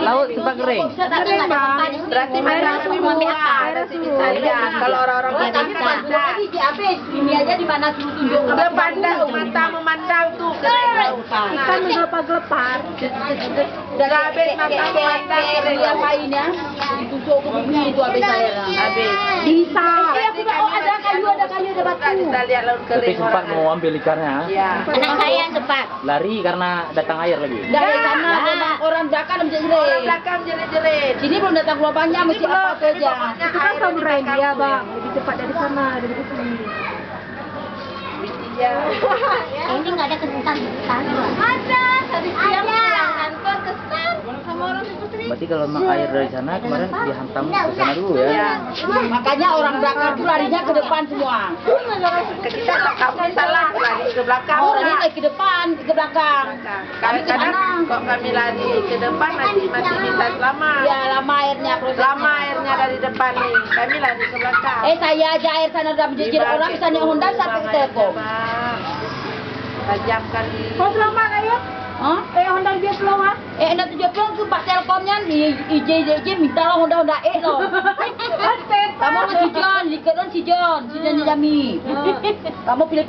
Laut sempat kering. Kering, Bang. Berarti mana semua berarti bisa lihat. Kalau orang-orang Tapi bisa pandang. tadi habis ini aja di mana suruh tunjuk. Udah pandang, mata memandang tuh kering lautan. Ikan menggelepar-gelepar. Udah habis mata memandang kering Apa lautan. ini ya? Ditusuk ke bumi itu habis saya. Habis. Bisa. Aku bilang, oh ada kayu ada Nggak batu. bisa lihat laut Tapi kering sempat orang. mau ambil ikannya. Iya. Anak saya sempat. Lari karena datang air lagi. Dari sana orang belakang bisa Orang jerit. belakang jerit-jerit. Sini belum datang gelombangnya mesti apa aja. Itu kan samurain dia, Bang. Lebih cepat dari sana, dari sini. Iya. Ini nggak ada kesulitan. Ada, tadi siang pulang kantor kesel sama orang Ibu Sri. Berarti kalau memang air dari sana kemarin dihantam ke sana dulu ya. Iya. Makanya orang belakang tuh larinya ke depan semua. Kita kamu salah lari ke belakang. Orangnya lari ke depan, ke belakang. Kadang-kadang kok kami lari ke depan masih bisa selamat. Ya lama airnya proses. Lama airnya dari depan nih. Kami lari ke belakang. Saya aja air sana udah menjejir orang bisa naik Honda sampai ke Telkom. Tajam kali. Kau selamat, ayo. Hah? Honda dia selamat. Honda 70 tuh Pak Telkomnya di IJ minta lah Honda loh. Kamu si John, di John di Jami. Kamu pilih